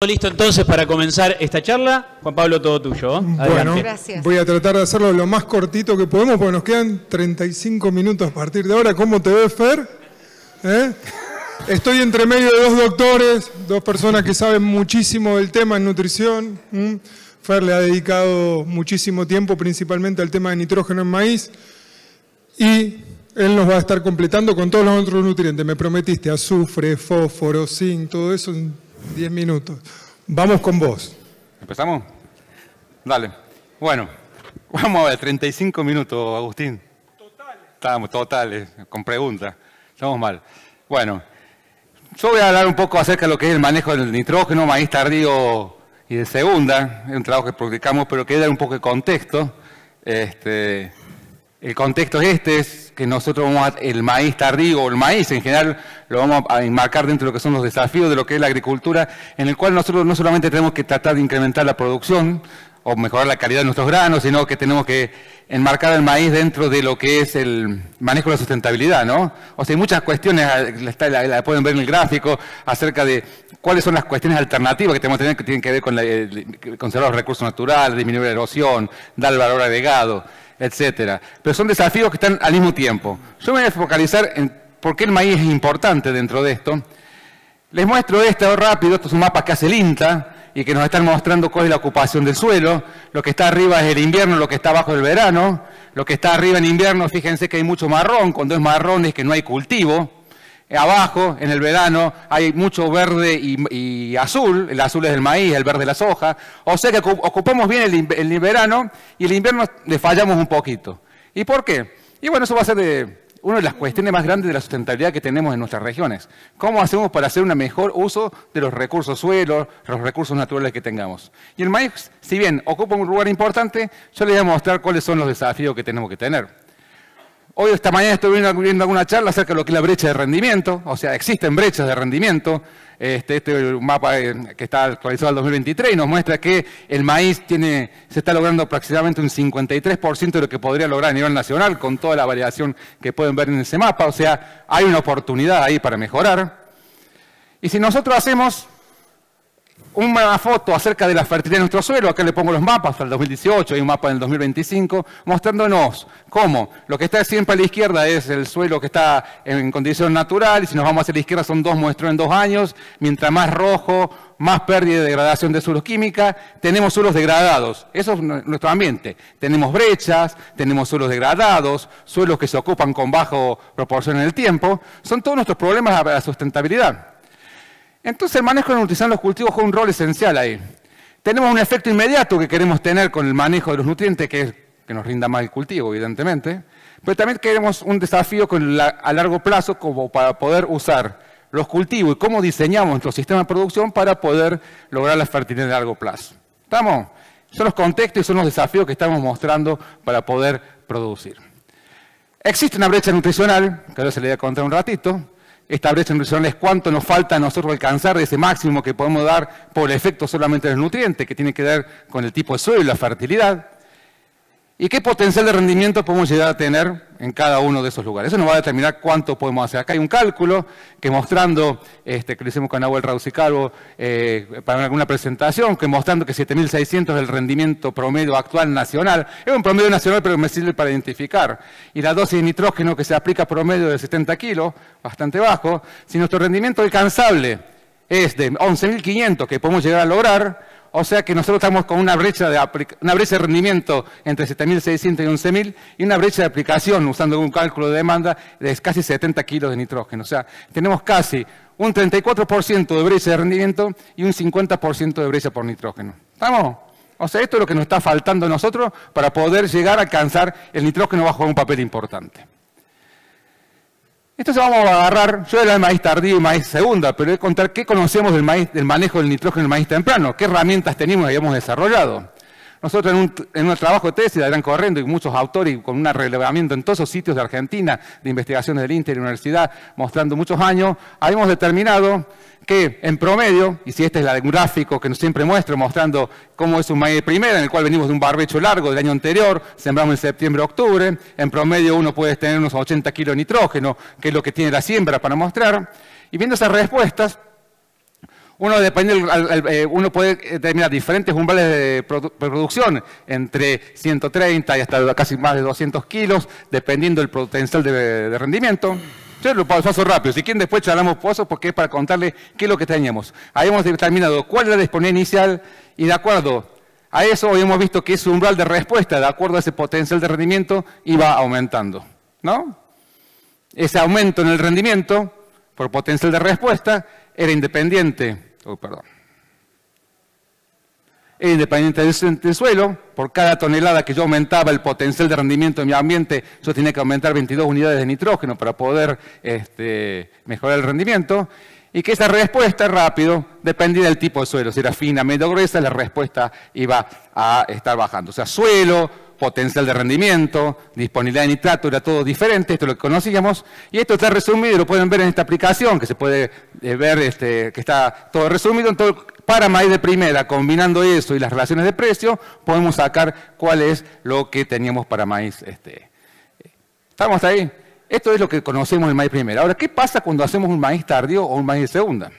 Listo entonces para comenzar esta charla. Juan Pablo, todo tuyo. Adelante. Bueno, gracias. Voy a tratar de hacerlo lo más cortito que podemos porque nos quedan 35 minutos a partir de ahora. ¿Cómo te ves, Fer? Estoy entre medio de dos doctores, dos personas que saben muchísimo del tema en nutrición. Fer le ha dedicado muchísimo tiempo principalmente al tema de nitrógeno en maíz y él nos va a estar completando con todos los otros nutrientes. Me prometiste azufre, fósforo, zinc, todo eso en 10 minutos. Vamos con vos. ¿Empezamos? Dale. Bueno, vamos a ver, 35 minutos, Agustín. Totales. Estamos totales, con preguntas. Estamos mal. Bueno, yo voy a hablar un poco acerca de lo que es el manejo del nitrógeno, maíz tardío y de segunda. Es un trabajo que publicamos, pero quería dar un poco de contexto. El contexto es que nosotros vamos el maíz tardío o el maíz en general lo vamos a enmarcar dentro de lo que son los desafíos de lo que es la agricultura, en el cual nosotros no solamente tenemos que tratar de incrementar la producción o mejorar la calidad de nuestros granos, sino que tenemos que enmarcar el maíz dentro de lo que es el manejo de la sustentabilidad, ¿no? O sea, hay muchas cuestiones, la pueden ver en el gráfico, acerca de cuáles son las cuestiones alternativas que tenemos que tener que tienen que ver con conservar los recursos naturales, disminuir la erosión, dar el valor agregado, etcétera. Pero son desafíos que están al mismo tiempo. Yo me voy a focalizar en por qué el maíz es importante dentro de esto. Les muestro esto rápido, esto es un mapa que hace el INTA y que nos están mostrando cuál es la ocupación del suelo. Lo que está arriba es el invierno, lo que está abajo es el verano. Lo que está arriba en invierno, fíjense que hay mucho marrón, cuando es marrón es que no hay cultivo. Abajo, en el verano, hay mucho verde y azul. El azul es el maíz, el verde la soja. O sea que ocupamos bien el verano y el invierno le fallamos un poquito. ¿Y por qué? Y bueno, eso va a ser una de las cuestiones más grandes de la sustentabilidad que tenemos en nuestras regiones. ¿Cómo hacemos para hacer un mejor uso de los recursos suelos, los recursos naturales que tengamos? Y el maíz, si bien ocupa un lugar importante, yo les voy a mostrar cuáles son los desafíos que tenemos que tener. Hoy, esta mañana, estoy viendo alguna charla acerca de lo que es la brecha de rendimiento. O sea, existen brechas de rendimiento. Este es un mapa que está actualizado al 2023 y nos muestra que el maíz se está logrando aproximadamente un 53% de lo que podría lograr a nivel nacional con toda la variación que pueden ver en ese mapa. O sea, hay una oportunidad ahí para mejorar. Y si nosotros hacemos una foto acerca de la fertilidad de nuestro suelo, acá le pongo los mapas para el 2018, hay un mapa en el 2025, mostrándonos cómo lo que está siempre a la izquierda es el suelo que está en condición natural, y si nos vamos hacia la izquierda son dos muestreos en 2 años, mientras más rojo, más pérdida y degradación de suelos química, tenemos suelos degradados. Eso es nuestro ambiente. Tenemos brechas, tenemos suelos degradados, suelos que se ocupan con bajo proporción en el tiempo, son todos nuestros problemas de la sustentabilidad. Entonces el manejo de la nutrición de los cultivos juega un rol esencial ahí. Tenemos un efecto inmediato que queremos tener con el manejo de los nutrientes, que es que nos rinda más el cultivo, evidentemente, pero también queremos un desafío a largo plazo como para poder usar los cultivos y cómo diseñamos nuestro sistema de producción para poder lograr la fertilidad de largo plazo. ¿Estamos? Son los contextos y son los desafíos que estamos mostrando para poder producir. Existe una brecha nutricional, que ahora se le voy a contar un ratito. Esta brecha nutricional es cuánto nos falta a nosotros alcanzar de ese máximo que podemos dar por el efecto solamente del nutriente, que tiene que ver con el tipo de suelo y la fertilidad. ¿Y qué potencial de rendimiento podemos llegar a tener en cada uno de esos lugares? Eso nos va a determinar cuánto podemos hacer. Acá hay un cálculo que mostrando, que lo hicimos con Nahuel Raucicalvo para alguna presentación, que mostrando que 7.600 es el rendimiento promedio actual nacional. Es un promedio nacional, pero me sirve para identificar. Y la dosis de nitrógeno que se aplica promedio de 70 kilos, bastante bajo. Si nuestro rendimiento alcanzable es de 11.500 que podemos llegar a lograr, o sea que nosotros estamos con una brecha de rendimiento entre 7.600 y 11.000 y una brecha de aplicación, usando un cálculo de demanda, de casi 70 kilos de nitrógeno. O sea, tenemos casi un 34% de brecha de rendimiento y un 50% de brecha por nitrógeno. ¿Estamos? O sea, esto es lo que nos está faltando a nosotros para poder llegar a alcanzar el nitrógeno bajo un papel importante. Entonces vamos a agarrar, yo era el maíz tardío y maíz segunda, pero voy a contar qué conocemos del manejo del nitrógeno en el maíz temprano, qué herramientas tenemos y habíamos desarrollado. Nosotros en un trabajo de tesis de Adrián Correndo y muchos autores y con un relevamiento en todos esos sitios de Argentina, de investigaciones del INTA y de la universidad, mostrando muchos años, habíamos determinado que en promedio, y si este es el gráfico que siempre muestro, mostrando cómo es un maíz de primera, en el cual venimos de un barbecho largo del año anterior, sembramos en septiembre-octubre, en promedio uno puede tener unos 80 kilos de nitrógeno, que es lo que tiene la siembra para mostrar, y viendo esas respuestas, Uno puede determinar diferentes umbrales de producción entre 130 y hasta casi más de 200 kilos, dependiendo del potencial de rendimiento. Yo lo paso rápido, si quieren después charlamos pozos porque es para contarles qué es lo que teníamos. Habíamos determinado cuál era la disponibilidad inicial y de acuerdo a eso habíamos visto que ese umbral de respuesta, de acuerdo a ese potencial de rendimiento, iba aumentando, ¿no? Ese aumento en el rendimiento por potencial de respuesta era independiente, era independiente del suelo. Por cada tonelada que yo aumentaba el potencial de rendimiento de mi ambiente, yo tenía que aumentar 22 unidades de nitrógeno para poder mejorar el rendimiento. Y que esa respuesta rápido dependía del tipo de suelo. Si era fina, medio gruesa, la respuesta iba a estar bajando. O sea, suelo, potencial de rendimiento, disponibilidad de nitrato, era todo diferente, esto es lo que conocíamos. Y esto está resumido y lo pueden ver en esta aplicación, que se puede ver que está todo resumido. Entonces, para maíz de primera, combinando eso y las relaciones de precio, podemos sacar cuál es lo que teníamos para maíz. ¿Estamos ahí? Esto es lo que conocemos del maíz primera. Ahora, ¿qué pasa cuando hacemos un maíz tardío o un maíz de segunda?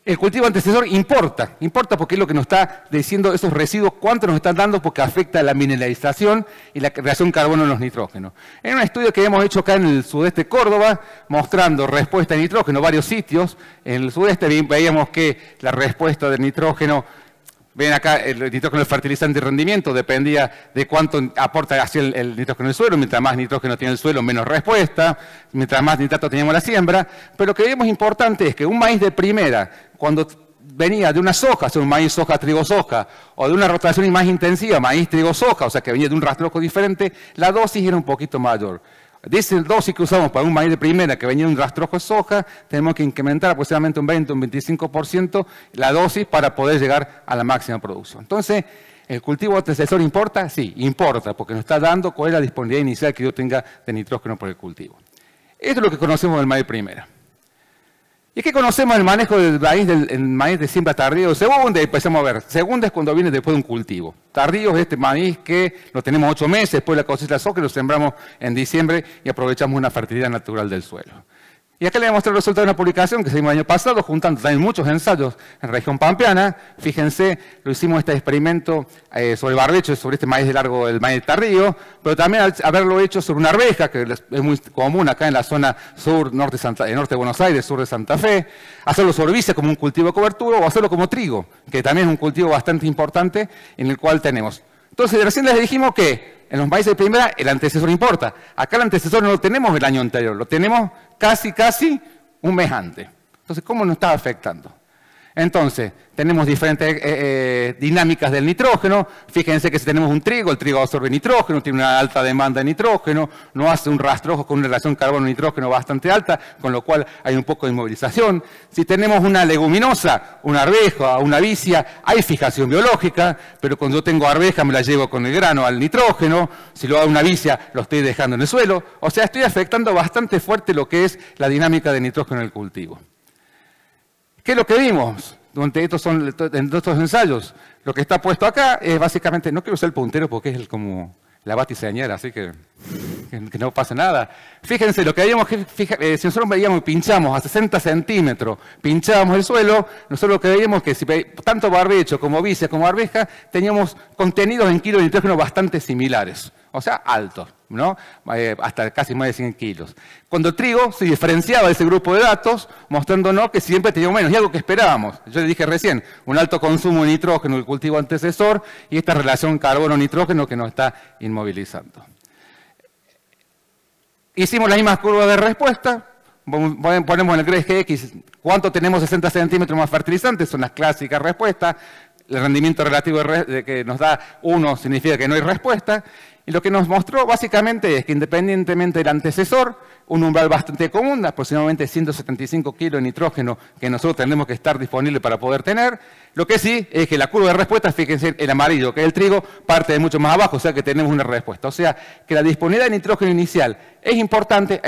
El cultivo antecesor importa porque es lo que nos está diciendo esos residuos, cuánto nos están dando porque afecta la mineralización y la reacción carbono en los nitrógenos. En un estudio que hemos hecho acá en el sudeste de Córdoba, mostrando respuesta de nitrógeno, varios sitios, en el sudeste veíamos que la respuesta del nitrógeno, ven acá, el nitrógeno del fertilizante y rendimiento dependía de cuánto aporta hacia el nitrógeno del suelo. Mientras más nitrógeno tiene el suelo, menos respuesta. Mientras más nitrato teníamos la siembra. Pero lo que vemos importante es que un maíz de primera, cuando venía de una soja, sea un maíz soja, trigo soja, o de una rotación más intensiva, maíz trigo soja, o sea que venía de un rastrojo diferente, la dosis era un poquito mayor. De esa dosis que usamos para un maíz de primera que venía de un rastrojo de soja, tenemos que incrementar aproximadamente un 20 o un 25% la dosis para poder llegar a la máxima producción. Entonces, ¿el cultivo antecesor importa? Sí, importa, porque nos está dando cuál es la disponibilidad inicial que yo tenga de nitrógeno por el cultivo. Esto es lo que conocemos del maíz de primera. ¿Y qué conocemos del manejo del maíz de siembra tardío o segunda? Y empezamos a ver. Segunda es cuando viene después de un cultivo. Tardío es este maíz que lo tenemos 8 meses después de la cosecha de soja, lo sembramos en diciembre y aprovechamos una fertilidad natural del suelo. Y acá le voy a mostrar el resultado de una publicación que hicimos el año pasado, juntando también muchos ensayos en región pampeana. Fíjense, lo hicimos este experimento sobre barbecho, sobre este maíz de largo, el maíz tardío, pero también haberlo hecho sobre una arveja, que es muy común acá en la zona sur, norte de Buenos Aires, sur de Santa Fe. Hacerlo sobre vicia como un cultivo de cobertura o hacerlo como trigo, que también es un cultivo bastante importante en el cual tenemos. Entonces, recién les dijimos que en los maíces de primera el antecesor importa. Acá el antecesor no lo tenemos el año anterior, lo tenemos casi un mes antes. Entonces, ¿cómo nos está afectando? Entonces, tenemos diferentes dinámicas del nitrógeno. Fíjense que si tenemos un trigo, el trigo absorbe nitrógeno, tiene una alta demanda de nitrógeno, no hace un rastrojo con una relación carbono-nitrógeno bastante alta, con lo cual hay un poco de inmovilización. Si tenemos una leguminosa, una arveja, una vicia, hay fijación biológica, pero cuando yo tengo arveja me la llevo con el grano al nitrógeno. Si lo hago una vicia, lo estoy dejando en el suelo. O sea, estoy afectando bastante fuerte lo que es la dinámica de nitrógeno en el cultivo. ¿Qué es lo que vimos durante estos ensayos? Lo que está puesto acá es básicamente, no quiero usar el puntero porque es como la batiseñera, así que no pasa nada. Fíjense, lo que habíamos, si nosotros veíamos y pinchamos a 60 centímetros, pinchábamos el suelo, nosotros lo que veíamos es que si tanto barbecho como vicia como arveja, teníamos contenidos en kilos de nitrógeno bastante similares, o sea, altos, ¿no? Hasta casi más de 100 kilos. Cuando el trigo se diferenciaba de ese grupo de datos, mostrándonos que siempre teníamos menos, y algo que esperábamos. Yo les dije recién, un alto consumo de nitrógeno del cultivo antecesor y esta relación carbono-nitrógeno que nos está inmovilizando. Hicimos la misma curva de respuesta, ponemos en el grid GX cuánto tenemos 60 centímetros más fertilizantes, son las clásicas respuestas. El rendimiento relativo de que nos da 1 significa que no hay respuesta. Y lo que nos mostró básicamente es que independientemente del antecesor, un umbral bastante común, aproximadamente 175 kilos de nitrógeno que nosotros tenemos que estar disponible para poder tener. Lo que sí es que la curva de respuesta, fíjense, el amarillo, que es el trigo, parte de mucho más abajo, o sea que tenemos una respuesta. O sea que la disponibilidad de nitrógeno inicial es importante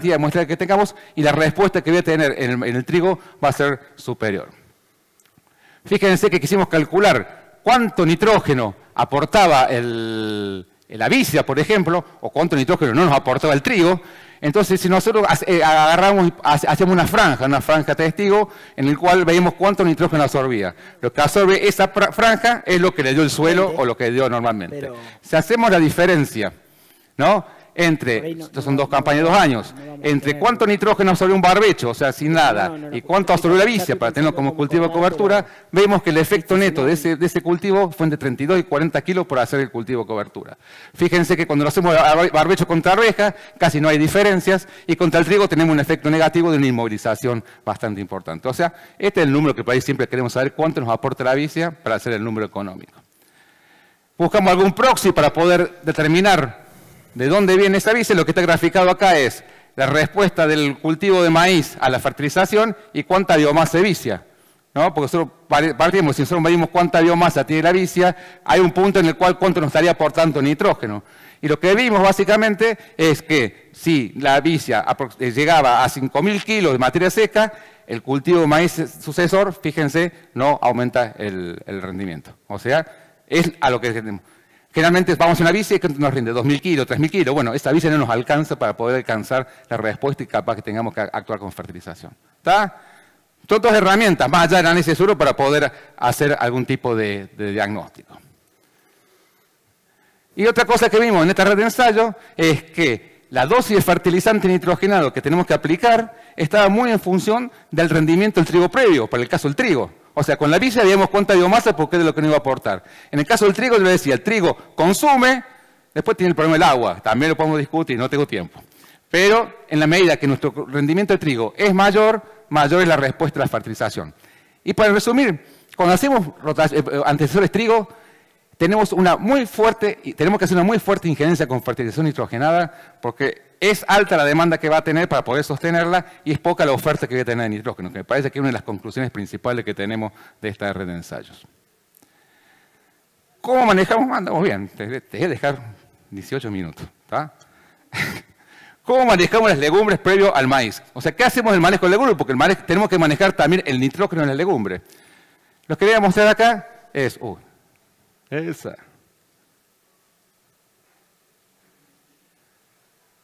y a muestra que tengamos, y la respuesta que voy a tener en el trigo va a ser superior. Fíjense que quisimos calcular cuánto nitrógeno aportaba la vicia, por ejemplo, o cuánto nitrógeno no nos aportaba el trigo. Entonces, si nosotros agarramos, hacemos una franja testigo, en el cual veíamos cuánto nitrógeno absorbía. Lo que absorbe esa franja es lo que le dio el suelo o lo que le dio normalmente. Pero, si hacemos la diferencia, ¿no?, entre, estos son 2 campañas de 2 años, entre cuánto nitrógeno absorbió un barbecho, o sea, sin nada, y cuánto absorbió la vicia para tenerlo como cultivo de cobertura, vemos que el efecto neto de ese cultivo fue entre 32 y 40 kilos por hacer el cultivo de cobertura. Fíjense que cuando lo hacemos barbecho contra arveja, casi no hay diferencias, y contra el trigo tenemos un efecto negativo de una inmovilización bastante importante. O sea, este es el número que por ahí siempre queremos saber cuánto nos aporta la vicia para hacer el número económico. Buscamos algún proxy para poder determinar de dónde viene esa vicia. Lo que está graficado acá es la respuesta del cultivo de maíz a la fertilización y cuánta biomasa de vicia, ¿no? Porque nosotros partimos, si nosotros medimos cuánta biomasa tiene la vicia, hay un punto en el cual cuánto nos estaría aportando nitrógeno. Y lo que vimos básicamente es que si la vicia llegaba a 5.000 kilos de materia seca, el cultivo de maíz sucesor, fíjense, no aumenta el rendimiento. O sea, es a lo que tenemos. Generalmente vamos a una vicia que nos rinde 2.000 kilos, 3.000 kilos. Bueno, esa vicia no nos alcanza para poder alcanzar la respuesta y capaz que tengamos que actuar con fertilización. ¿Está? Son 2 herramientas, más allá del análisis seguro, para poder hacer algún tipo de diagnóstico. Y otra cosa que vimos en esta red de ensayo es que la dosis de fertilizante nitrogenado que tenemos que aplicar estaba muy en función del rendimiento del trigo previo, para el caso del trigo. O sea, con la vicia veíamos cuánta biomasa porque es de lo que nos iba a aportar. En el caso del trigo, yo le decía, el trigo consume, después tiene el problema del agua, también lo podemos discutir, no tengo tiempo. Pero en la medida que nuestro rendimiento de trigo es mayor, mayor es la respuesta a la fertilización. Y para resumir, cuando hacemos antecesores trigo, tenemos que hacer una muy fuerte injerencia con fertilización nitrogenada porque es alta la demanda que va a tener para poder sostenerla y es poca la oferta que va a tener de nitrógeno, que me parece que es una de las conclusiones principales que tenemos de esta red de ensayos. ¿Cómo manejamos? Andamos bien, te voy a dejar 18 minutos. ¿Tá? ¿Cómo manejamos las legumbres previo al maíz? O sea, ¿qué hacemos en el manejo de legumbres? Porque el manejo, tenemos que manejar también el nitrógeno en las legumbres. Lo que voy a mostrar acá es... esa.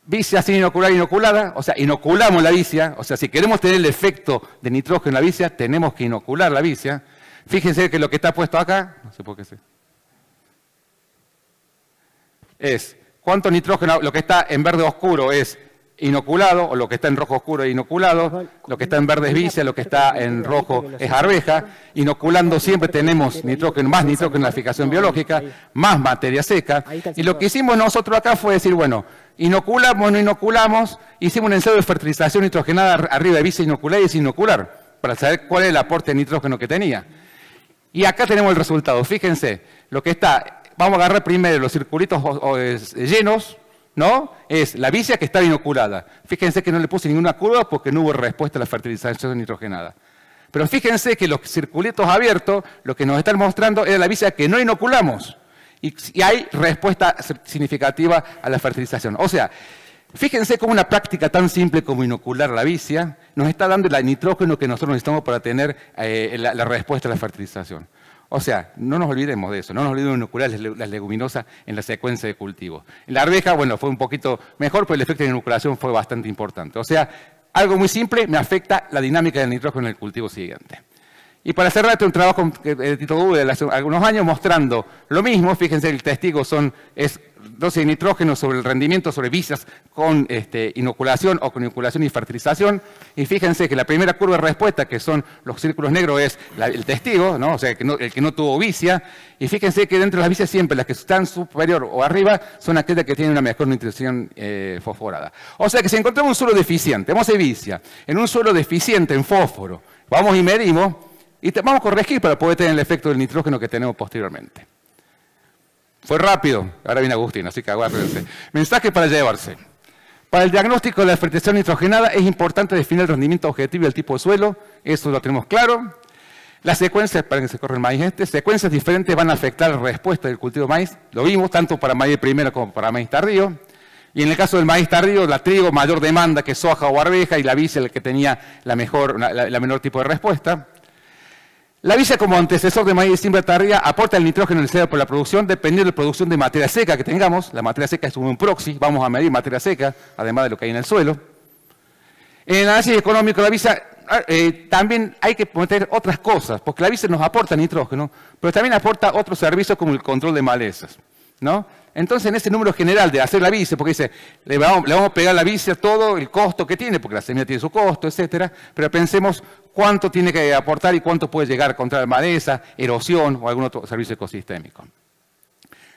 Vicia sin inocular, inoculada, o sea, inoculamos la vicia, o sea, si queremos tener el efecto de nitrógeno en la vicia, tenemos que inocular la vicia. Fíjense que lo que está puesto acá, no sé por qué sé, es cuánto nitrógeno, lo que está en verde oscuro es inoculado, o lo que está en rojo oscuro es inoculado, lo que está en verde es vicia, lo que está en rojo es arveja. Inoculando siempre tenemos nitrógeno, más nitrógeno en la fijación biológica, más materia seca. Y lo que hicimos nosotros acá fue decir, bueno, inoculamos, no inoculamos, hicimos un ensayo de fertilización nitrogenada arriba de vicia inocular y desinocular, para saber cuál es el aporte de nitrógeno que tenía. Y acá tenemos el resultado. Fíjense, lo que está, vamos a agarrar primero los circulitos llenos, ¿no? Es la vicia que estaba inoculada. Fíjense que no le puse ninguna curva porque no hubo respuesta a la fertilización nitrogenada. Pero fíjense que los circulitos abiertos, lo que nos están mostrando es la vicia que no inoculamos. Y hay respuesta significativa a la fertilización. O sea, fíjense cómo una práctica tan simple como inocular la vicia nos está dando el nitrógeno que nosotros necesitamos para tener la respuesta a la fertilización. O sea, no nos olvidemos de eso, no nos olvidemos de inocular las leguminosas en la secuencia de cultivo. En la arveja, bueno, fue un poquito mejor, pero el efecto de inoculación fue bastante importante. O sea, algo muy simple me afecta la dinámica del nitrógeno en el cultivo siguiente. Y para cerrar, este es un trabajo de Tito Gude de hace algunos años mostrando lo mismo. Fíjense, el testigo es dosis de nitrógeno sobre el rendimiento sobre vicias con inoculación o con inoculación y fertilización. Y fíjense que la primera curva de respuesta, que son los círculos negros, es el testigo, ¿no? O sea, el que no tuvo vicia. Y fíjense que dentro de las vicias siempre las que están superior o arriba son aquellas que tienen una mejor nutrición fosforada. O sea que si encontramos un suelo deficiente, vamos a vicia, en un suelo deficiente en fósforo, vamos y medimos, y vamos a corregir para poder tener el efecto del nitrógeno que tenemos posteriormente. Fue rápido, ahora viene Agustín, así que aguárdense. Mensaje para llevarse. Para el diagnóstico de la fertilización nitrogenada es importante definir el rendimiento objetivo y el tipo de suelo, eso lo tenemos claro. Las secuencias, para que se corra el maíz secuencias diferentes van a afectar la respuesta del cultivo de maíz, lo vimos tanto para maíz primero como para maíz tardío. Y en el caso del maíz tardío, la trigo mayor demanda que soja o arveja y la vicia el que tenía la menor tipo de respuesta. La bicia como antecesor de maíz siembra tardía aporta el nitrógeno necesario por la producción dependiendo de la producción de materia seca que tengamos. La materia seca es un proxy, vamos a medir materia seca, además de lo que hay en el suelo. En el análisis económico de la bicia también hay que meter otras cosas, porque la bicia nos aporta nitrógeno, pero también aporta otros servicios como el control de malezas, ¿no? Entonces, en ese número general de hacer la bicia, porque dice, le vamos a pegar a la bicia todo el costo que tiene, porque la semilla tiene su costo, etcétera, pero pensemos cuánto tiene que aportar y cuánto puede llegar contra maleza, erosión o algún otro servicio ecosistémico.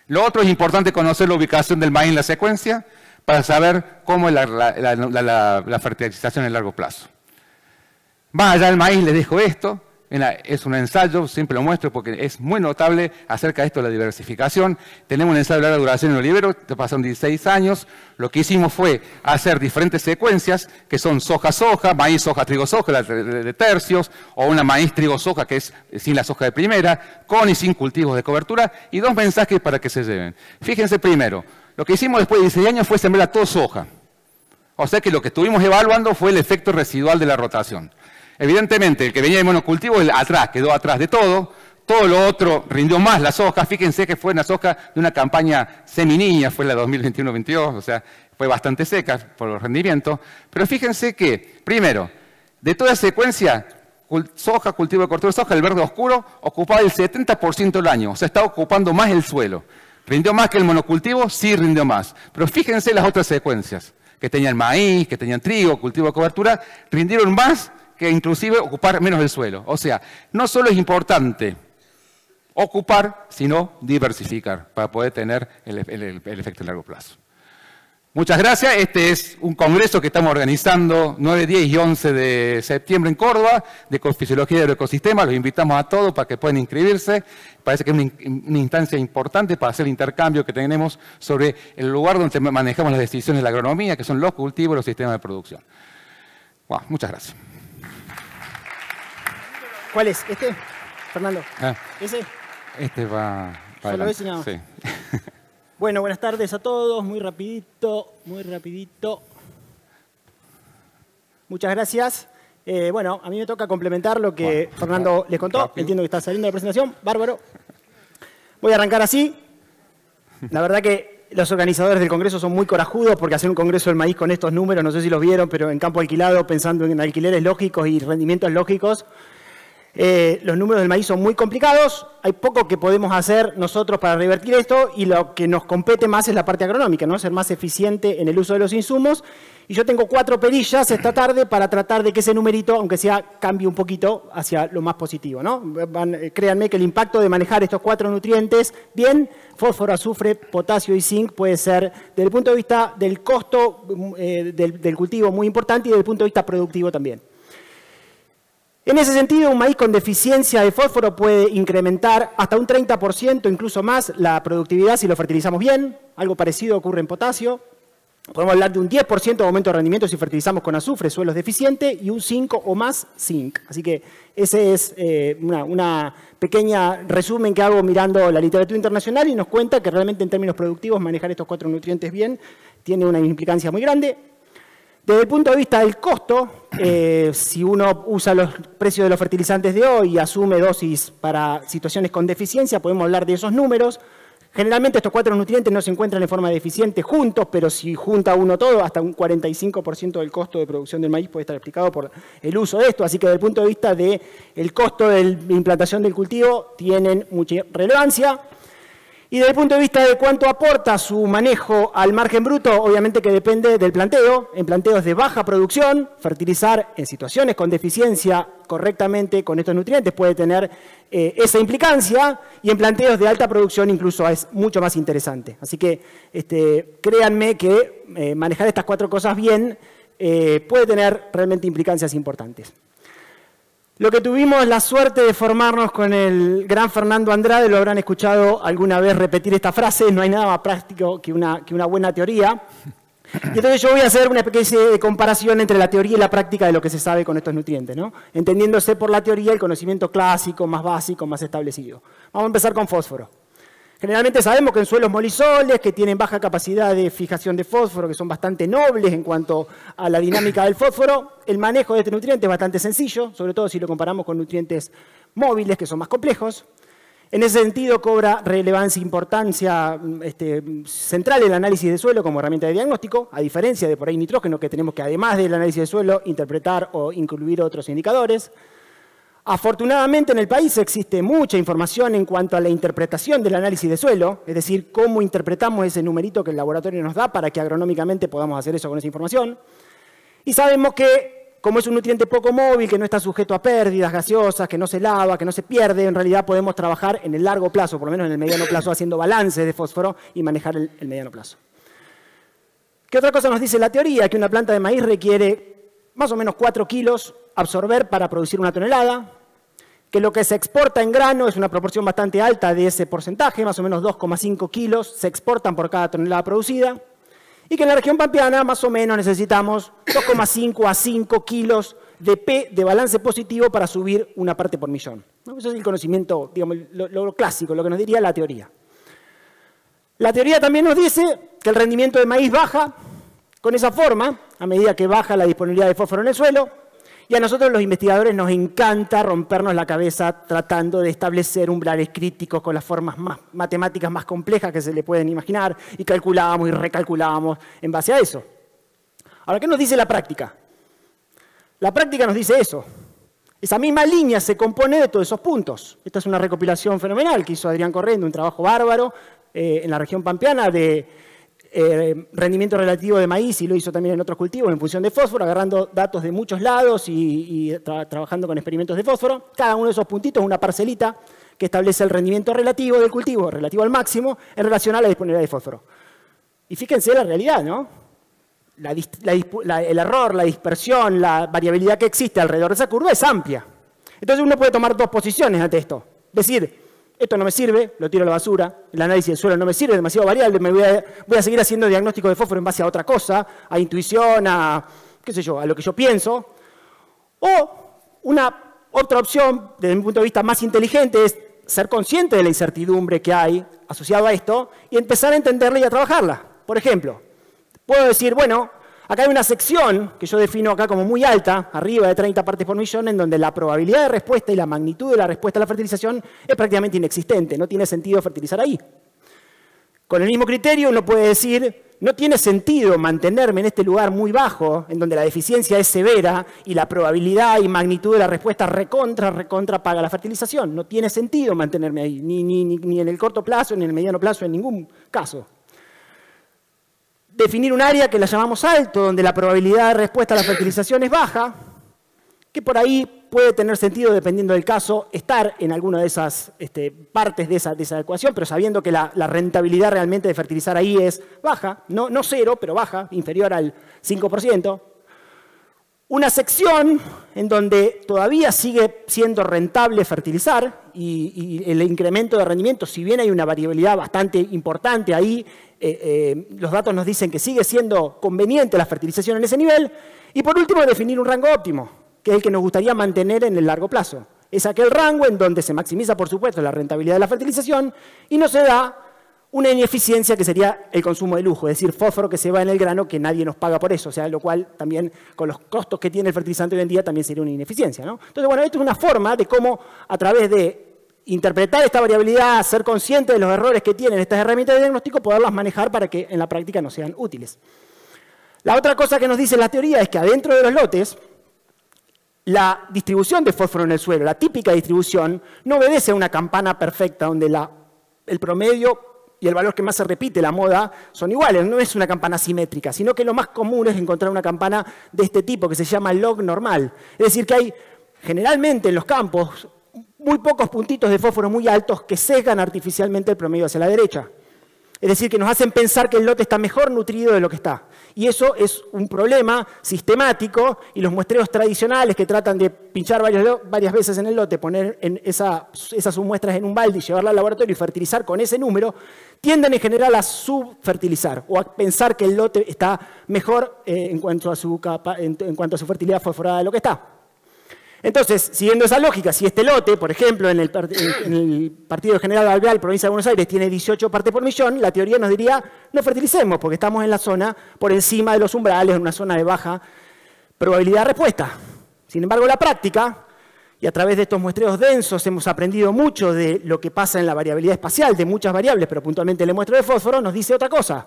Lo otro es importante conocer la ubicación del maíz en la secuencia para saber cómo es la fertilización en el largo plazo. Más allá del maíz, les dejo esto. Es un ensayo, siempre lo muestro porque es muy notable acerca de esto de la diversificación. Tenemos un ensayo de larga duración en olivero, pasaron 16 años. Lo que hicimos fue hacer diferentes secuencias, que son soja-soja, maíz, soja, trigo, soja, de tercios, o una maíz, trigo, soja, que es sin la soja de primera, con y sin cultivos de cobertura, y 2 mensajes para que se lleven. Fíjense primero, lo que hicimos después de 16 años fue sembrar todo soja. O sea que lo que estuvimos evaluando fue el efecto residual de la rotación. Evidentemente, el que venía de monocultivo, quedó atrás de todo. Todo lo otro rindió más la soja. Fíjense que fue una soja de una campaña seminiña, fue la 2021-22, o sea, fue bastante seca por los rendimientos. Pero fíjense que, primero, de toda secuencia, soja, cultivo de cobertura de soja, el verde oscuro, ocupaba el 70% del año. O sea, estaba ocupando más el suelo. ¿Rindió más que el monocultivo? Sí, rindió más. Pero fíjense las otras secuencias, que tenían maíz, que tenían trigo, cultivo de cobertura, rindieron más que inclusive ocupar menos el suelo. O sea, no solo es importante ocupar, sino diversificar para poder tener el efecto a largo plazo. Muchas gracias. Este es un congreso que estamos organizando 9, 10 y 11 de septiembre en Córdoba, de Ecofisiología del Ecosistema. Los invitamos a todos para que puedan inscribirse. Parece que es una instancia importante para hacer el intercambio que tenemos sobre el lugar donde manejamos las decisiones de la agronomía, que son los cultivos y los sistemas de producción. Wow, muchas gracias. ¿Cuál es? ¿Este? Fernando. ¿Ese? Este va ¿Solo ese nada más? Sí. Bueno, buenas tardes a todos. Muy rapidito, muy rapidito. Muchas gracias. Bueno, a mí me toca complementar lo que Fernando les contó. Rápido. Entiendo que está saliendo de presentación. Bárbaro. Voy a arrancar así. La verdad que los organizadores del Congreso son muy corajudos porque hacer un Congreso del Maíz con estos números, no sé si los vieron, pero en campo alquilado, pensando en alquileres lógicos y rendimientos lógicos, los números del maíz son muy complicados, hay poco que podemos hacer nosotros para revertir esto y lo que nos compete más es la parte agronómica, ¿no? Ser más eficiente en el uso de los insumos. Y yo tengo 4 perillas esta tarde para tratar de que ese numerito, aunque sea, cambie un poquito hacia lo más positivo, ¿no? Créanme que el impacto de manejar estos 4 nutrientes bien, fósforo, azufre, potasio y zinc, puede ser, desde el punto de vista del costo del cultivo, muy importante y desde el punto de vista productivo también. En ese sentido, un maíz con deficiencia de fósforo puede incrementar hasta un 30%, incluso más, la productividad si lo fertilizamos bien. Algo parecido ocurre en potasio. Podemos hablar de un 10% de aumento de rendimiento si fertilizamos con azufre, suelos deficientes, y un 5 o más zinc. Así que ese es una pequeña resumen que hago mirando la literatura internacional y nos cuenta que realmente en términos productivos manejar estos 4 nutrientes bien tiene una implicancia muy grande. Desde el punto de vista del costo, si uno usa los precios de los fertilizantes de hoy y asume dosis para situaciones con deficiencia, podemos hablar de esos números. Generalmente estos 4 nutrientes no se encuentran en forma deficiente juntos, pero si junta uno todo, hasta un 45% del costo de producción del maíz puede estar explicado por el uso de esto. Así que desde el punto de vista del costo de implantación del cultivo, tienen mucha relevancia. Y desde el punto de vista de cuánto aporta su manejo al margen bruto, obviamente que depende del planteo. En planteos de baja producción, fertilizar en situaciones con deficiencia correctamente con estos nutrientes puede tener esa implicancia, y en planteos de alta producción incluso es mucho más interesante. Así que créanme que manejar estas 4 cosas bien puede tener realmente implicancias importantes. Lo que tuvimos la suerte de formarnos con el gran Fernando Andrade, lo habrán escuchado alguna vez repetir esta frase: no hay nada más práctico que una buena teoría. Y entonces yo voy a hacer una especie de comparación entre la teoría y la práctica de lo que se sabe con estos nutrientes, ¿no? Entendiéndose por la teoría el conocimiento clásico, más básico, más establecido. Vamos a empezar con fósforo. Generalmente sabemos que en suelos molisoles, que tienen baja capacidad de fijación de fósforo, que son bastante nobles en cuanto a la dinámica del fósforo, el manejo de este nutriente es bastante sencillo, sobre todo si lo comparamos con nutrientes móviles, que son más complejos. En ese sentido, cobra relevancia e importancia central el análisis de suelo como herramienta de diagnóstico, a diferencia de por ahí nitrógeno, que tenemos que, además del análisis de suelo, interpretar o incluir otros indicadores. Afortunadamente, en el país existe mucha información en cuanto a la interpretación del análisis de suelo, es decir, cómo interpretamos ese numerito que el laboratorio nos da para que agronómicamente podamos hacer eso con esa información. Y sabemos que, como es un nutriente poco móvil, que no está sujeto a pérdidas gaseosas, que no se lava, que no se pierde, en realidad podemos trabajar en el largo plazo, por lo menos en el mediano plazo, haciendo balances de fósforo y manejar el mediano plazo. ¿Qué otra cosa nos dice la teoría? Que una planta de maíz requiere más o menos 4 kilos absorber para producir 1 tonelada, que lo que se exporta en grano es una proporción bastante alta de ese porcentaje, más o menos 2,5 kilos se exportan por cada tonelada producida, y que en la región pampeana más o menos necesitamos 2,5 a 5 kilos de P de balance positivo para subir 1 parte por millón. Eso es el conocimiento, digamos, lo clásico, lo que nos diría la teoría. La teoría también nos dice que el rendimiento de maíz baja con esa forma, a medida que baja la disponibilidad de fósforo en el suelo, y a nosotros los investigadores nos encanta rompernos la cabeza tratando de establecer umbrales críticos con las formas matemáticas más complejas que se le pueden imaginar, y calculábamos y recalculábamos en base a eso. Ahora, ¿qué nos dice la práctica? La práctica nos dice eso. Esa misma línea se compone de todos esos puntos. Esta es una recopilación fenomenal que hizo Adrián Correndo, un trabajo bárbaro en la región pampeana de rendimiento relativo de maíz, y lo hizo también en otros cultivos en función de fósforo, agarrando datos de muchos lados y trabajando con experimentos de fósforo. Cada uno de esos puntitos es una parcelita que establece el rendimiento relativo del cultivo, relativo al máximo, en relación a la disponibilidad de fósforo. Y fíjense la realidad, ¿no? El error, la dispersión, la variabilidad que existe alrededor de esa curva es amplia. Entonces uno puede tomar dos posiciones ante esto. Decir, esto no me sirve, lo tiro a la basura, el análisis del suelo no me sirve, es demasiado variable, voy a seguir haciendo diagnóstico de fósforo en base a otra cosa, a intuición, a, qué sé yo, a lo que yo pienso. O otra opción, desde mi punto de vista más inteligente, es ser consciente de la incertidumbre que hay asociado a esto y empezar a entenderla y a trabajarla. Por ejemplo, puedo decir, bueno, acá hay una sección que yo defino acá como muy alta, arriba de 30 partes por millón, en donde la probabilidad de respuesta y la magnitud de la respuesta a la fertilización es prácticamente inexistente. No tiene sentido fertilizar ahí. Con el mismo criterio uno puede decir, no tiene sentido mantenerme en este lugar muy bajo, en donde la deficiencia es severa y la probabilidad y magnitud de la respuesta recontra paga la fertilización. No tiene sentido mantenerme ahí, ni en el corto plazo, ni en el mediano plazo, en ningún caso. Definir un área que la llamamos alto, donde la probabilidad de respuesta a la fertilización es baja, que por ahí puede tener sentido, dependiendo del caso, estar en alguna de esas partes de esa ecuación, pero sabiendo que la rentabilidad realmente de fertilizar ahí es baja, no cero, pero baja, inferior al 5%. Una sección en donde todavía sigue siendo rentable fertilizar y el incremento de rendimiento, si bien hay una variabilidad bastante importante ahí, los datos nos dicen que sigue siendo conveniente la fertilización en ese nivel. Y por último, definir un rango óptimo, que es el que nos gustaría mantener en el largo plazo. Es aquel rango en donde se maximiza, por supuesto, la rentabilidad de la fertilización y no se da una ineficiencia que sería el consumo de lujo, es decir, fósforo que se va en el grano que nadie nos paga por eso, o sea, lo cual también con los costos que tiene el fertilizante hoy en día también sería una ineficiencia, ¿no? Entonces, bueno, esto es una forma de cómo a través de interpretar esta variabilidad, ser consciente de los errores que tienen estas herramientas de diagnóstico, poderlas manejar para que en la práctica no sean útiles. La otra cosa que nos dice la teoría es que adentro de los lotes, la distribución de fósforo en el suelo, la típica distribución, no obedece a una campana perfecta donde el promedio y el valor que más se repite, la moda, son iguales. No es una campana simétrica, sino que lo más común es encontrar una campana de este tipo, que se llama log normal. Es decir, que hay generalmente en los campos muy pocos puntitos de fósforo muy altos que sesgan artificialmente el promedio hacia la derecha. Es decir, que nos hacen pensar que el lote está mejor nutrido de lo que está. Y eso es un problema sistemático, y los muestreos tradicionales que tratan de pinchar varias veces en el lote, poner esas submuestras en un balde y llevarla al laboratorio y fertilizar con ese número, tienden en general a subfertilizar o a pensar que el lote está mejor en cuanto a su fertilidad fosforada de lo que está. Entonces, siguiendo esa lógica, si este lote, por ejemplo, en el Partido General Alvear, provincia de Buenos Aires, tiene 18 partes por millón, la teoría nos diría, no fertilicemos, porque estamos en la zona por encima de los umbrales, en una zona de baja probabilidad de respuesta. Sin embargo, la práctica, Y a través de estos muestreos densos hemos aprendido mucho de lo que pasa en la variabilidad espacial, de muchas variables, pero puntualmente el muestreo de fósforo nos dice otra cosa.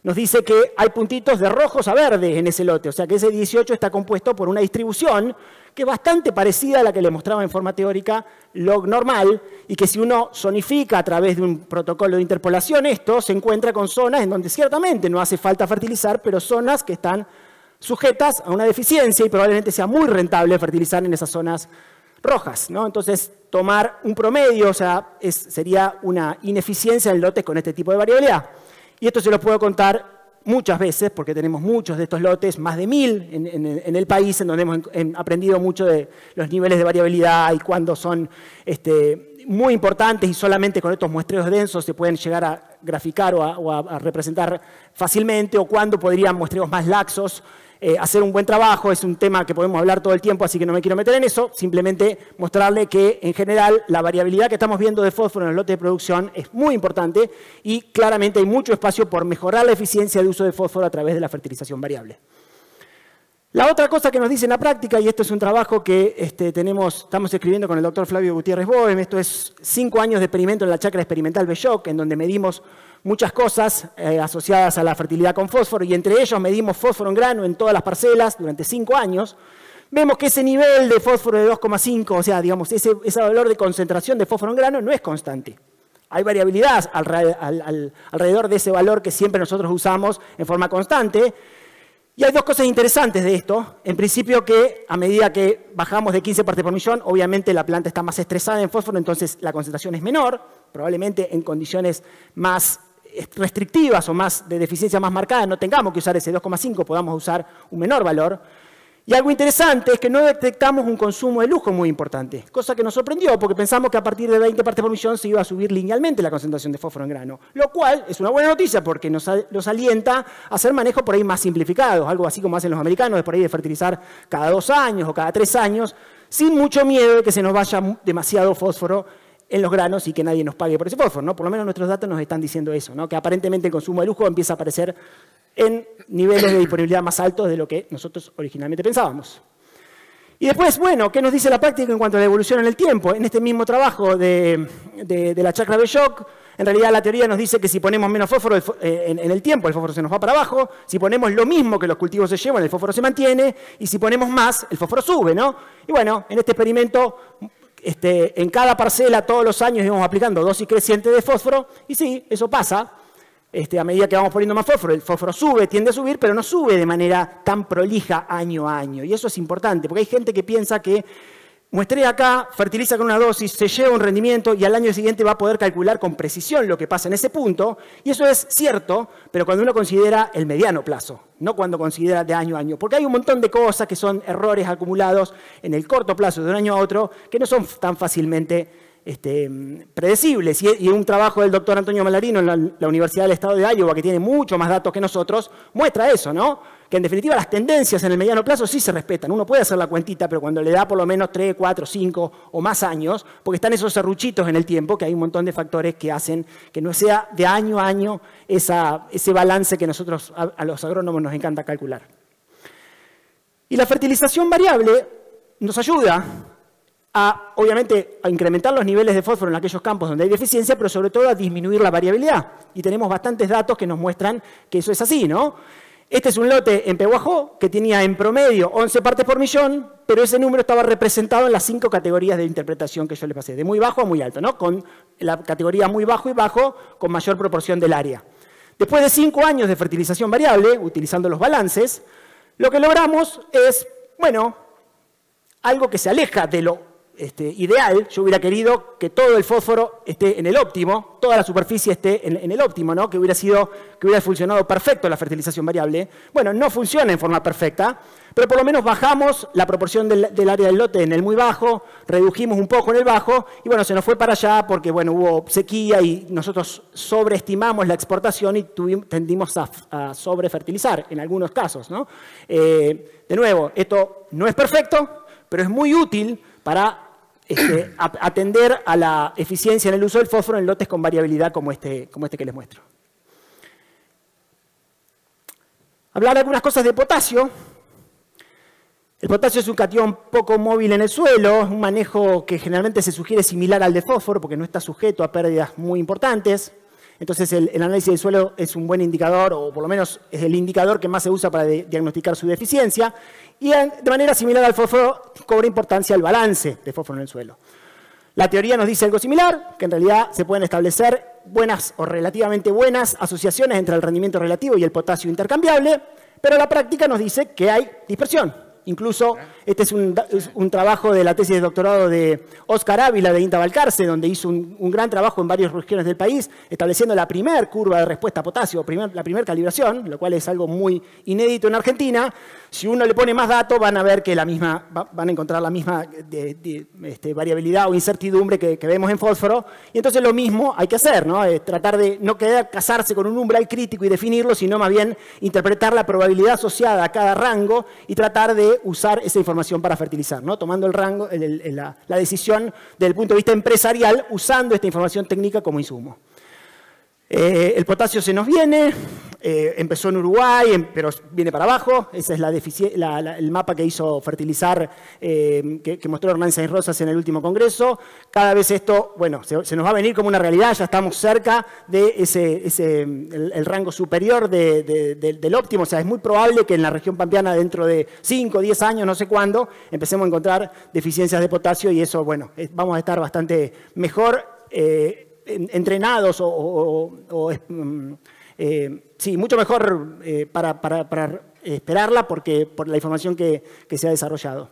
Nos dice que hay puntitos de rojos a verdes en ese lote, o sea que ese 18 está compuesto por una distribución que es bastante parecida a la que le mostraba en forma teórica log normal, y que si uno zonifica a través de un protocolo de interpolación esto, se encuentra con zonas en donde ciertamente no hace falta fertilizar, pero zonas que están sujetas a una deficiencia y probablemente sea muy rentable fertilizar en esas zonas rojas, ¿no? Entonces, tomar un promedio, o sea, sería una ineficiencia en lotes con este tipo de variabilidad. Y esto se lo puedo contar muchas veces, porque tenemos muchos de estos lotes, más de 1000 en el país, en donde hemos aprendido mucho de los niveles de variabilidad y cuándo son muy importantes, y solamente con estos muestreos densos se pueden llegar a graficar o a representar fácilmente, o cuándo podrían muestreos más laxos hacer un buen trabajo. Es un tema que podemos hablar todo el tiempo, así que no me quiero meter en eso. Simplemente mostrarle que, en general, la variabilidad que estamos viendo de fósforo en el lote de producción es muy importante y claramente hay mucho espacio por mejorar la eficiencia de uso de fósforo a través de la fertilización variable. La otra cosa que nos dice en la práctica, y esto es un trabajo que estamos escribiendo con el doctor Flavio Gutiérrez Bohem, esto es 5 años de experimento en la chacra experimental Belloc, en donde medimos muchas cosas asociadas a la fertilidad con fósforo, y entre ellos medimos fósforo en grano en todas las parcelas durante 5 años. Vemos que ese nivel de fósforo de 2,5, o sea, digamos, ese valor de concentración de fósforo en grano no es constante. Hay variabilidad alrededor de ese valor que siempre nosotros usamos en forma constante. Y hay dos cosas interesantes de esto. En principio, que a medida que bajamos de 15 partes por millón, obviamente la planta está más estresada en fósforo, entonces la concentración es menor, probablemente en condiciones más restrictivas o más de deficiencia más marcada no tengamos que usar ese 2,5, podamos usar un menor valor. Y algo interesante es que no detectamos un consumo de lujo muy importante, cosa que nos sorprendió porque pensamos que a partir de 20 partes por millón se iba a subir linealmente la concentración de fósforo en grano, lo cual es una buena noticia porque nos alienta a hacer manejos por ahí más simplificados, algo así como hacen los americanos, de por ahí de fertilizar cada 2 años o cada 3 años, sin mucho miedo de que se nos vaya demasiado fósforo en los granos y que nadie nos pague por ese fósforo, ¿no? Por lo menos nuestros datos nos están diciendo eso, ¿no? Que aparentemente el consumo de lujo empieza a aparecer en niveles de disponibilidad más altos de lo que nosotros originalmente pensábamos. Y después, bueno, ¿qué nos dice la práctica en cuanto a la evolución en el tiempo? En este mismo trabajo de la chacra Belloc, en realidad la teoría nos dice que si ponemos menos fósforo en el tiempo, el fósforo se nos va para abajo. Si ponemos lo mismo que los cultivos se llevan, el fósforo se mantiene. Y si ponemos más, el fósforo sube, ¿no? Y bueno, en este experimento, en cada parcela todos los años íbamos aplicando dosis creciente de fósforo. Y sí, eso pasa. A medida que vamos poniendo más fósforo, el fósforo sube, tiende a subir, pero no sube de manera tan prolija año a año. Y eso es importante, porque hay gente que piensa que muestrea acá, fertiliza con una dosis, se lleva un rendimiento y al año siguiente va a poder calcular con precisión lo que pasa en ese punto. Y eso es cierto, pero cuando uno considera el mediano plazo, no cuando considera de año a año. Porque hay un montón de cosas que son errores acumulados en el corto plazo de un año a otro que no son tan fácilmente predecibles. Y un trabajo del doctor Antonio Malarino en la Universidad del Estado de Iowa, que tiene mucho más datos que nosotros, muestra eso, ¿no? Que en definitiva las tendencias en el mediano plazo sí se respetan. Uno puede hacer la cuentita, pero cuando le da por lo menos 3, 4, 5 o más años, porque están esos serruchitos en el tiempo, que hay un montón de factores que hacen que no sea de año a año ese balance que nosotros a los agrónomos nos encanta calcular. Y la fertilización variable nos ayuda obviamente, a incrementar los niveles de fósforo en aquellos campos donde hay deficiencia, pero sobre todo a disminuir la variabilidad. Y tenemos bastantes datos que nos muestran que eso es así, ¿no? Este es un lote en Pehuajó que tenía en promedio 11 partes por millón, pero ese número estaba representado en las 5 categorías de interpretación que yo le pasé, de muy bajo a muy alto, ¿no? Con la categoría muy bajo y bajo con mayor proporción del área. Después de 5 años de fertilización variable, utilizando los balances, lo que logramos es, bueno, algo que se aleja de lo ideal. Yo hubiera querido que todo el fósforo esté en el óptimo, toda la superficie esté en el óptimo, ¿no? Que hubiera funcionado perfecto la fertilización variable. Bueno, no funciona en forma perfecta, pero por lo menos bajamos la proporción del área del lote en el muy bajo, redujimos un poco en el bajo, y bueno, se nos fue para allá porque, bueno, hubo sequía y nosotros sobreestimamos la exportación y tendimos a sobrefertilizar en algunos casos, ¿no? De nuevo, esto no es perfecto, pero es muy útil para atender a la eficiencia en el uso del fósforo en lotes con variabilidad como este que les muestro. Hablar de algunas cosas de potasio. El potasio es un catión poco móvil en el suelo, un manejo que generalmente se sugiere similar al de fósforo porque no está sujeto a pérdidas muy importantes. Entonces el análisis del suelo es un buen indicador, o por lo menos es el indicador que más se usa para diagnosticar su deficiencia. Y de manera similar al fósforo cobra importancia el balance de fósforo en el suelo. La teoría nos dice algo similar, que en realidad se pueden establecer buenas o relativamente buenas asociaciones entre el rendimiento relativo y el potasio intercambiable, pero la práctica nos dice que hay dispersión. Incluso este es un trabajo de la tesis de doctorado de Óscar Ávila de INTA Balcarce, donde hizo un gran trabajo en varias regiones del país, estableciendo la primera curva de respuesta a potasio, la primera calibración, lo cual es algo muy inédito en Argentina. Si uno le pone más datos, van a ver que van a encontrar la misma variabilidad o incertidumbre que vemos en fósforo. Y entonces lo mismo hay que hacer, ¿no? Tratar de no casarse con un umbral crítico y definirlo, sino más bien interpretar la probabilidad asociada a cada rango y tratar de usar esa información para fertilizar, ¿no? Tomando el rango, la decisión desde el punto de vista empresarial, usando esta información técnica como insumo. El potasio se nos viene, empezó en Uruguay, pero viene para abajo. Ese es el mapa que hizo Fertilizar, que mostró Hernán Sainz Rosas en el último congreso. Cada vez esto, bueno, se nos va a venir como una realidad, ya estamos cerca de el rango superior del óptimo. O sea, es muy probable que en la región pampeana dentro de 5 o 10 años, no sé cuándo, empecemos a encontrar deficiencias de potasio y eso, bueno, vamos a estar bastante mejor entrenados sí, mucho mejor para esperarla por la información que se ha desarrollado.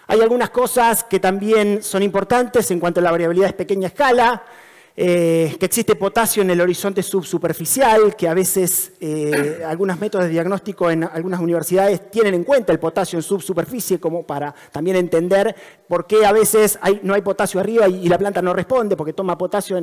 Hay algunas cosas que también son importantes en cuanto a la variabilidad de pequeña escala, que existe potasio en el horizonte subsuperficial, que a veces algunos métodos de diagnóstico en algunas universidades tienen en cuenta el potasio en subsuperficie como para también entender por qué a veces no hay potasio arriba y la planta no responde porque toma potasio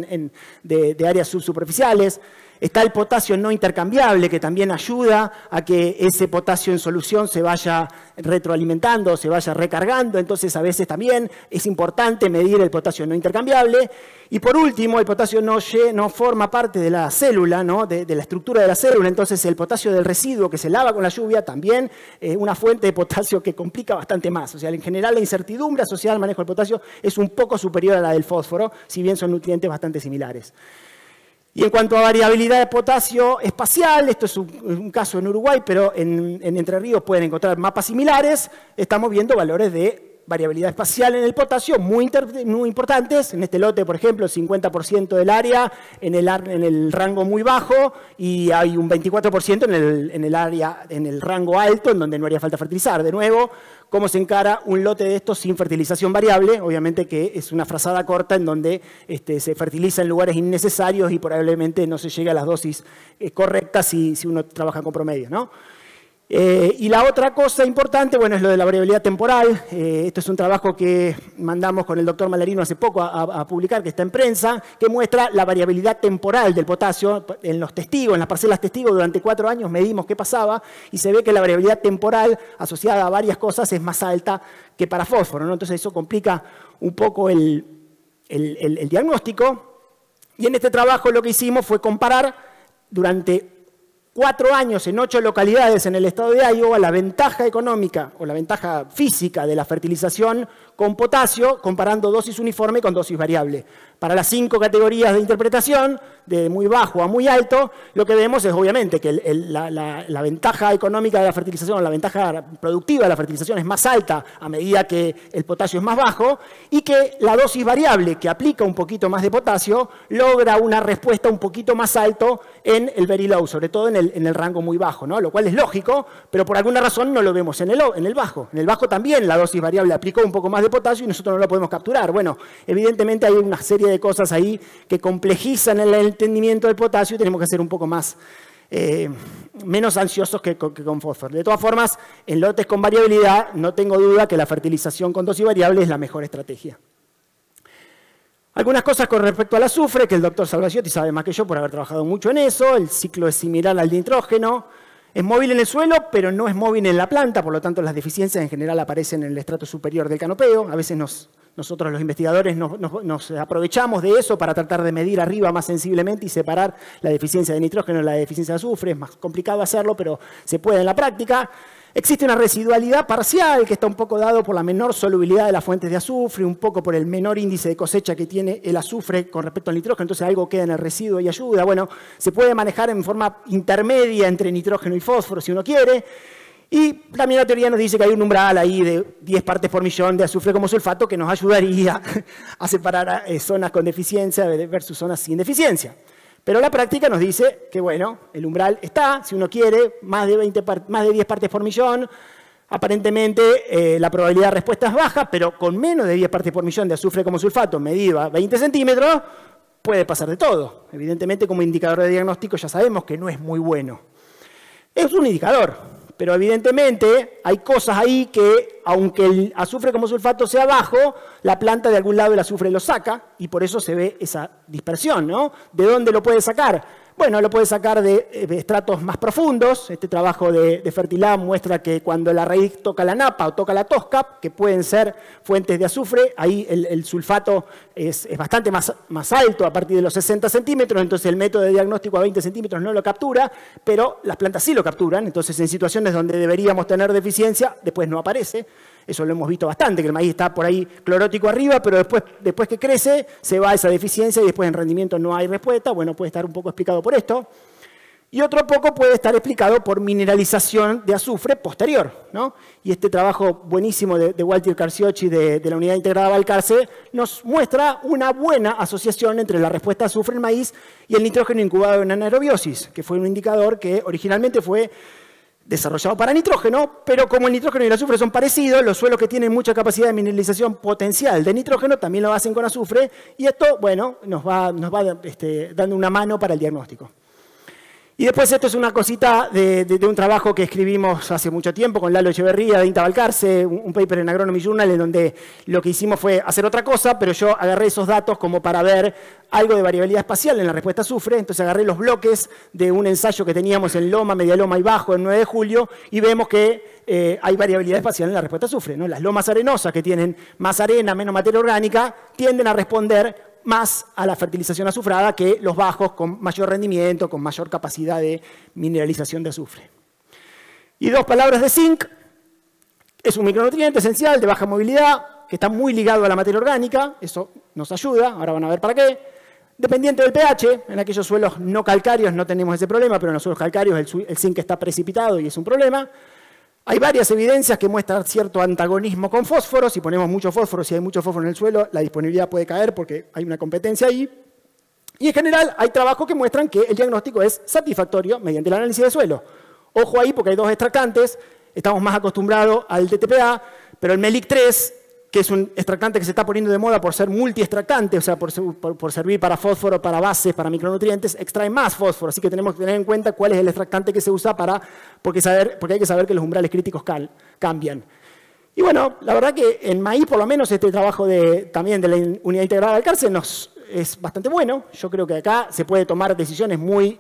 de áreas subsuperficiales. Está el potasio no intercambiable, que también ayuda a que ese potasio en solución se vaya retroalimentando, se vaya recargando. Entonces, a veces también es importante medir el potasio no intercambiable. Y por último, el potasio no forma parte de la célula, ¿no? de la estructura de la célula. Entonces, el potasio del residuo que se lava con la lluvia también es una fuente de potasio que complica bastante más. O sea, en general, la incertidumbre asociada al manejo del potasio es un poco superior a la del fósforo, si bien son nutrientes bastante similares. Y en cuanto a variabilidad de potasio espacial, esto es un caso en Uruguay, pero en Entre Ríos pueden encontrar mapas similares, estamos viendo valores de variabilidad espacial en el potasio muy importantes. En este lote, por ejemplo, el 50% del área en el rango muy bajo y hay un 24% en el rango alto, en donde no haría falta fertilizar. De nuevo, ¿cómo se encara un lote de estos sin fertilización variable? Obviamente que es una frazada corta en donde se fertiliza en lugares innecesarios y probablemente no se llegue a las dosis correctas si uno trabaja con promedio, ¿no? Y la otra cosa importante, bueno, es lo de la variabilidad temporal. Esto es un trabajo que mandamos con el doctor Malarino hace poco a publicar, que está en prensa, que muestra la variabilidad temporal del potasio en los testigos, en las parcelas testigos. Durante 4 años medimos qué pasaba y se ve que la variabilidad temporal asociada a varias cosas es más alta que para fósforo, ¿no? Entonces eso complica un poco el diagnóstico. Y en este trabajo lo que hicimos fue comparar durante 4 años en 8 localidades en el estado de Iowa la ventaja económica o la ventaja física de la fertilización con potasio, comparando dosis uniforme con dosis variable. Para las 5 categorías de interpretación, de muy bajo a muy alto, lo que vemos es obviamente que la ventaja económica de la fertilización, la ventaja productiva de la fertilización es más alta a medida que el potasio es más bajo y que la dosis variable que aplica un poquito más de potasio logra una respuesta un poquito más alto en el very low, sobre todo en el rango muy bajo, ¿no? Lo cual es lógico, pero por alguna razón no lo vemos en el bajo. En el bajo también la dosis variable aplicó un poco más de potasio y nosotros no lo podemos capturar. Bueno, evidentemente hay una serie de cosas ahí que complejizan el entendimiento del potasio y tenemos que ser un poco más menos ansiosos que con fósforo. De todas formas, en lotes con variabilidad no tengo duda que la fertilización con dosis variable es la mejor estrategia. Algunas cosas con respecto al azufre, que el doctor Salvaciotti sabe más que yo por haber trabajado mucho en eso. El ciclo es similar al de nitrógeno. Es móvil en el suelo, pero no es móvil en la planta, por lo tanto las deficiencias en general aparecen en el estrato superior del canopeo. A veces nosotros los investigadores nos aprovechamos de eso para tratar de medir arriba más sensiblemente y separar la deficiencia de nitrógeno de la deficiencia de azufre. Es más complicado hacerlo, pero se puede en la práctica. Existe una residualidad parcial que está un poco dado por la menor solubilidad de las fuentes de azufre, un poco por el menor índice de cosecha que tiene el azufre con respecto al nitrógeno, entonces algo queda en el residuo y ayuda. Bueno, se puede manejar en forma intermedia entre nitrógeno y fósforo si uno quiere. Y también la teoría nos dice que hay un umbral ahí de 10 partes por millón de azufre como sulfato que nos ayudaría a separar zonas con deficiencia versus zonas sin deficiencia. Pero la práctica nos dice que, bueno, el umbral está, si uno quiere, más de 10 partes por millón. Aparentemente la probabilidad de respuesta es baja, pero con menos de 10 partes por millón de azufre como sulfato medido a 20 centímetros, puede pasar de todo. Evidentemente, como indicador de diagnóstico ya sabemos que no es muy bueno. Es un indicador. Pero evidentemente hay cosas ahí que, aunque el azufre como sulfato sea bajo, la planta de algún lado el azufre lo saca y por eso se ve esa dispersión, ¿no? ¿De dónde lo puede sacar? Bueno, lo puede sacar de estratos más profundos. Este trabajo de Fertilab muestra que cuando la raíz toca la napa o toca la tosca, que pueden ser fuentes de azufre, ahí el sulfato es bastante más alto a partir de los 60 centímetros, entonces el método de diagnóstico a 20 centímetros no lo captura, pero las plantas sí lo capturan, entonces en situaciones donde deberíamos tener deficiencia, después no aparece. Eso lo hemos visto bastante, que el maíz está por ahí clorótico arriba, pero después que crece se va esa deficiencia y después en rendimiento no hay respuesta. Bueno, puede estar un poco explicado por esto. Y otro poco puede estar explicado por mineralización de azufre posterior, ¿no? Y este trabajo buenísimo de Walter Carciocci de la Unidad Integrada Balcarce nos muestra una buena asociación entre la respuesta a azufre en maíz y el nitrógeno incubado en anaerobiosis, que fue un indicador que originalmente fue desarrollado para nitrógeno, pero como el nitrógeno y el azufre son parecidos, los suelos que tienen mucha capacidad de mineralización potencial de nitrógeno también lo hacen con azufre, y esto, bueno, nos va dando una mano para el diagnóstico. Y después esto es una cosita de un trabajo que escribimos hace mucho tiempo con Lalo Echeverría de INTA Balcarce, un paper en Agronomy Journal en donde lo que hicimos fue hacer otra cosa, pero yo agarré esos datos como para ver algo de variabilidad espacial en la respuesta a azufre, entonces agarré los bloques de un ensayo que teníamos en Loma, Media Loma y Bajo el 9 de julio y vemos que hay variabilidad espacial en la respuesta a azufre, ¿no? Las lomas arenosas que tienen más arena, menos materia orgánica, tienden a responder más a la fertilización azufrada que los bajos con mayor rendimiento, con mayor capacidad de mineralización de azufre. Y dos palabras de zinc. Es un micronutriente esencial de baja movilidad, que está muy ligado a la materia orgánica, eso nos ayuda, ahora van a ver para qué. Dependiente del pH, en aquellos suelos no calcáreos no tenemos ese problema, pero en los suelos calcáreos el zinc está precipitado y es un problema. Hay varias evidencias que muestran cierto antagonismo con fósforo. Si ponemos mucho fósforo, si hay mucho fósforo en el suelo, la disponibilidad puede caer porque hay una competencia ahí. Y en general hay trabajos que muestran que el diagnóstico es satisfactorio mediante el análisis de suelo. Ojo ahí porque hay dos extractantes, estamos más acostumbrados al DTPA, pero el MELIC3, que es un extractante que se está poniendo de moda por ser multiextractante, o sea, por servir para fósforo, para bases, para micronutrientes, extrae más fósforo. Así que tenemos que tener en cuenta cuál es el extractante que se usa porque hay que saber que los umbrales críticos cambian. Y bueno, la verdad que en maíz, por lo menos, este trabajo también de la Unidad Integrada de Balcarce es bastante bueno. Yo creo que acá se puede tomar decisiones muy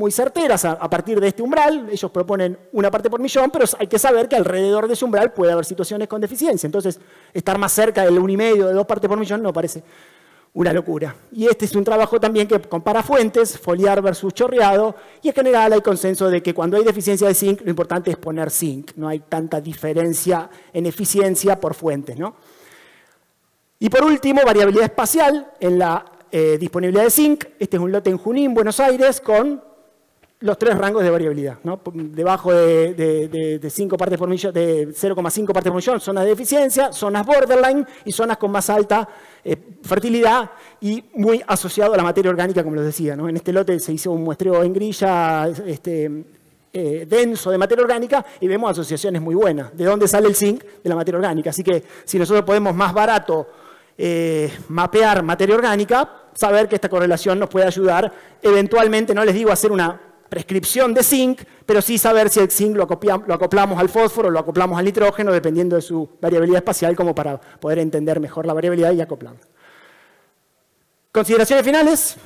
certeras a partir de este umbral. Ellos proponen una parte por millón, pero hay que saber que alrededor de ese umbral puede haber situaciones con deficiencia. Entonces, estar más cerca del 1,5, de 2 partes por millón, no parece una locura. Y este es un trabajo también que compara fuentes, foliar versus chorreado, y en general hay consenso de que cuando hay deficiencia de zinc, lo importante es poner zinc. No hay tanta diferencia en eficiencia por fuentes, ¿no? Y por último, variabilidad espacial en la disponibilidad de zinc. Este es un lote en Junín, Buenos Aires, con los 3 rangos de variabilidad, ¿no? Debajo de 5 partes por millón, de 0,5 partes por millón, zonas de deficiencia, zonas borderline y zonas con más alta fertilidad y muy asociado a la materia orgánica, como les decía, ¿no? En este lote se hizo un muestreo en grilla denso de materia orgánica y vemos asociaciones muy buenas. ¿De dónde sale el zinc? De la materia orgánica. Así que si nosotros podemos más barato mapear materia orgánica, saber que esta correlación nos puede ayudar eventualmente, no les digo hacer una prescripción de zinc, pero sí saber si el zinc lo acoplamos al fósforo, lo acoplamos al nitrógeno, dependiendo de su variabilidad espacial, como para poder entender mejor la variabilidad y acoplarla. Consideraciones finales.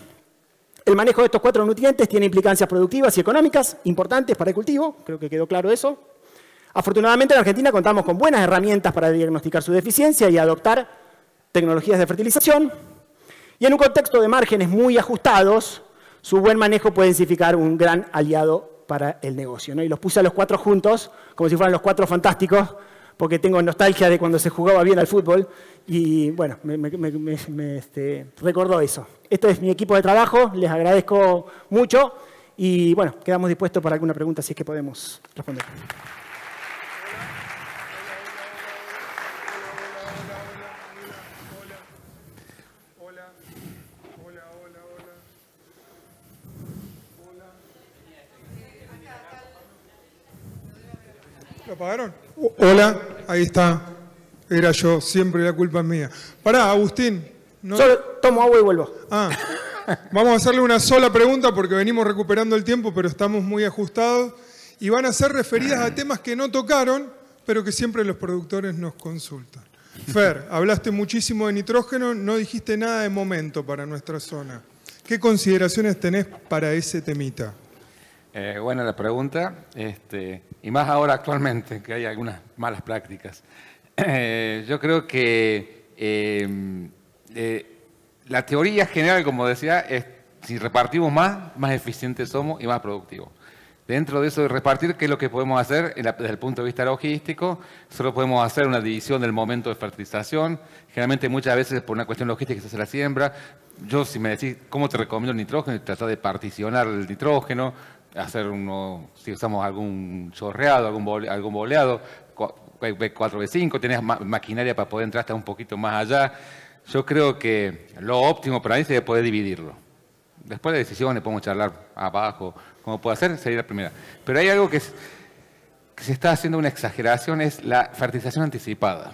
El manejo de estos 4 nutrientes tiene implicancias productivas y económicas importantes para el cultivo, creo que quedó claro eso. Afortunadamente en Argentina contamos con buenas herramientas para diagnosticar su deficiencia y adoptar tecnologías de fertilización. Y en un contexto de márgenes muy ajustados, su buen manejo puede significar un gran aliado para el negocio, ¿no? Y los puse a los 4 juntos, como si fueran los 4 fantásticos, porque tengo nostalgia de cuando se jugaba bien al fútbol, y bueno, me recordó eso. Esto es mi equipo de trabajo, les agradezco mucho, y bueno, quedamos dispuestos para alguna pregunta si es que podemos responder. ¿Lo apagaron? Hola, ahí está. Era yo, siempre la culpa es mía. Pará, Agustín. ¿No? Solo tomo agua y vuelvo. Vamos a hacerle una sola pregunta porque venimos recuperando el tiempo, pero estamos muy ajustados. Y van a ser referidas a temas que no tocaron, pero que siempre los productores nos consultan. Fer, hablaste muchísimo de nitrógeno, no dijiste nada de momento para nuestra zona. ¿Qué consideraciones tenés para ese temita? Buena la pregunta, y más ahora actualmente, que hay algunas malas prácticas. Yo creo que la teoría general, como decía, es si repartimos más eficientes somos y más productivos. Dentro de eso de repartir, ¿qué es lo que podemos hacer desde el punto de vista logístico? Solo podemos hacer una división del momento de fertilización. Generalmente muchas veces por una cuestión logística se hace la siembra. Yo, si me decís cómo te recomiendo el nitrógeno, tratar de particionar el nitrógeno, hacer si usamos algún chorreado, algún boleado, B4, B5, tenés maquinaria para poder entrar hasta un poquito más allá. Yo creo que lo óptimo para mí sería poder dividirlo. Después de decisiones podemos charlar abajo, cómo puede hacer, sería la primera. Pero hay algo que se está haciendo una exageración, es la fertilización anticipada,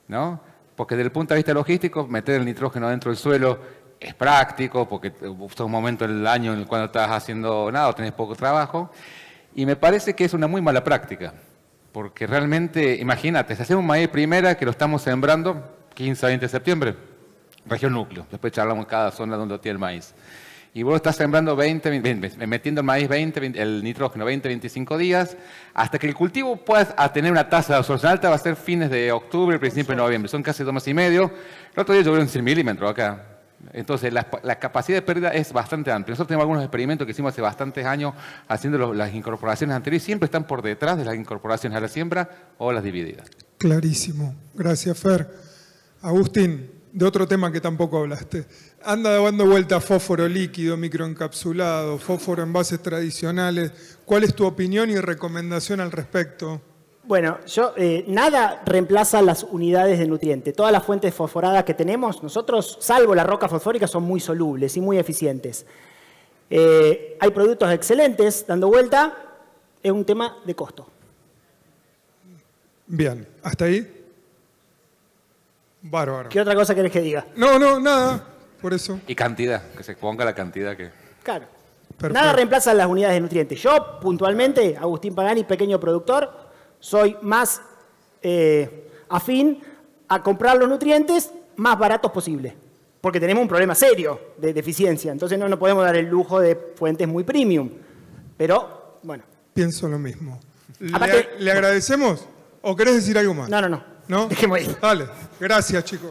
¿no? Porque desde el punto de vista logístico, meter el nitrógeno dentro del suelo es práctico, porque es un momento del año en el cual no estás haciendo nada o tenés poco trabajo, y me parece que es una muy mala práctica, porque realmente, imagínate, si hacemos maíz primera, que lo estamos sembrando 15 a 20 de septiembre, región núcleo, después charlamos cada zona donde tiene el maíz, y vos estás sembrando metiendo el maíz el nitrógeno 20, 25 días, hasta que el cultivo pueda tener una tasa de absorción alta, va a ser fines de octubre, principio de noviembre, son casi 2 meses y medio. El otro día llovieron 100 milímetros acá. Entonces, la capacidad de pérdida es bastante amplia. Nosotros tenemos algunos experimentos que hicimos hace bastantes años haciendo las incorporaciones anteriores, siempre están por detrás de las incorporaciones a la siembra o las divididas. Clarísimo. Gracias, Fer. Agustín, de otro tema que tampoco hablaste. Anda dando vuelta fósforo líquido, microencapsulado, fósforo en bases tradicionales. ¿Cuál es tu opinión y recomendación al respecto? Bueno, nada reemplaza las unidades de nutriente. Todas las fuentes fosforadas que tenemos, nosotros, salvo la roca fosfórica, son muy solubles y muy eficientes. Hay productos excelentes dando vuelta, es un tema de costo. Bien, ¿hasta ahí? Bárbaro. ¿Qué otra cosa querés que diga? No, nada, por eso. Y cantidad, que se ponga la cantidad que... Claro. Perfecto. Nada reemplaza las unidades de nutrientes. Yo, puntualmente, Agustín Pagani, pequeño productor, soy más afín a comprar los nutrientes más baratos posible, porque tenemos un problema serio de deficiencia, entonces no nos podemos dar el lujo de fuentes muy premium, pero bueno. Pienso lo mismo. Aparte, ¿Le agradecemos o querés decir algo más? No. ¿No? Dejemos ahí. Dale, gracias chicos.